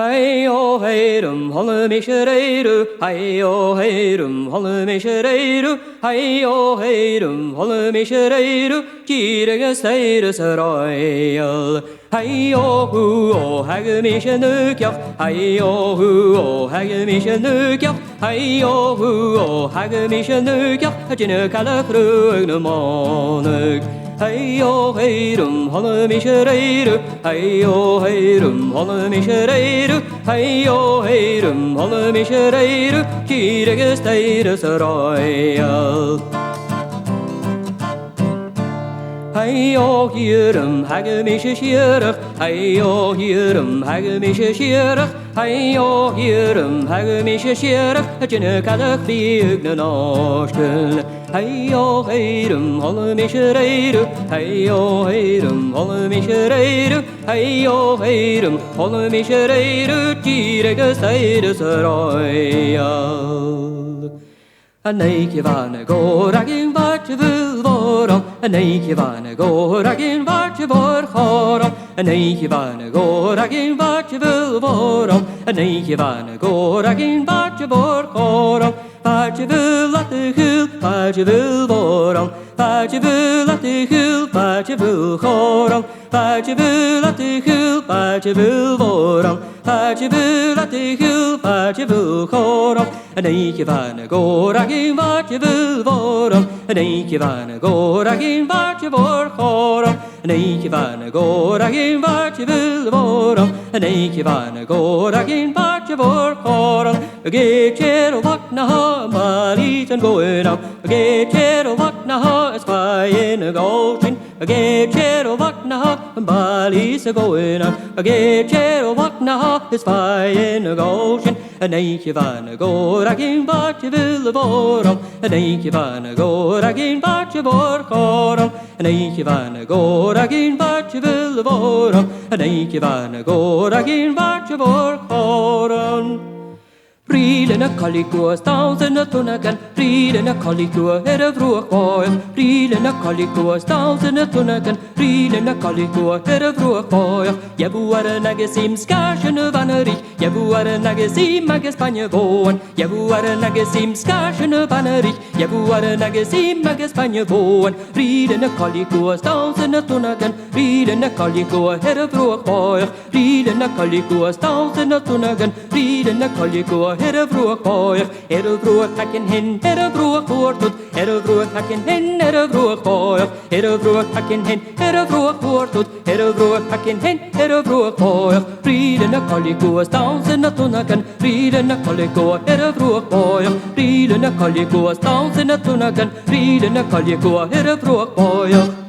Hey o hey dum holle mishereru, hey o hey dum holle mishereru, hey o hey dum holle mishereru, kirege steire royal. Hey o hu o hage mishenukjach, hey o hu o hage mishenukjach, hey o hu o hage mishenukjach, jine kale krug no monuk. Hey o hey dum holle mishereru, hey o hey dum holle mishereru, hey o hey dum holle mishereru, kirege steire royal. Hey o hierum hage mische schierig, hey o hierum hage mische schierig, hey o hierum hage mische schierig, jine kale krieg no norskel. Hey o hey dum holle mishereru, hey o hey dum holle mishereru, hey o hey dum holle mishereru, kirege steire royal. Een eikje van een goragin wat je wil worden, een eikje van een goragin wat je wordt horen, een eikje van een goragin wat je wil worden, een eikje van een goragin wat je wordt horen, wat je wil laten gul, wat je wil worden, wat je wil laten gul, wat je wil horen, wat je wil laten gul, wat je wil worden, wat je wil laten gul, wat je wil horen, een eikje van een goragin wat je wil worden, een eikje van een goragin wat je wordt horen, een eikje van een goragin wat je wil worden, een eikje van een goragin wat je wordt horen. Get je wat na maar iets en going on. Get je wat na is bij in een goaltje. Get je wat na maar iets going on. Get je wat na is bij in een goaltje. Een eentje van een goragin wat je wil worden, een eentje van een goragin wat je wordt horen, een eentje van een goragin wat je wil worden, een eentje van een goragin wat je wordt horen. Rieden een kaliko, staus in de tunnekan. Rieden een kaliko, er vroeg boyen. Rieden een kaliko, staus in de tunnekan. Rieden een kaliko, er vroeg boyen. Je boeren nagesim skaasje vannerig. Je boeren nagesim mag Spanje woon. Je boeren nagesim skaasje vannerig. Je boeren nagesim mag Spanje woon. Rieden een kaliko, staus in de tunnekan. Rieden een kaliko, er vroeg boyen. Rieden een kaliko, staus in de tunnekan. Rieden een kaliko. Er vroeg boyer, er vroeg hakken hen, er vroeg voortut, er vroeg hakken hen, er vroeg boyer, er vroeg hakken hen, er vroeg voortut, er vroeg hakken hen, er vroeg boyer. Rieden een kaliko, staus in de tunnekan, rieden een kaliko, er vroeg boyer, rieden een kaliko, staus in de tunnekan, rieden een kaliko, er vroeg boyer.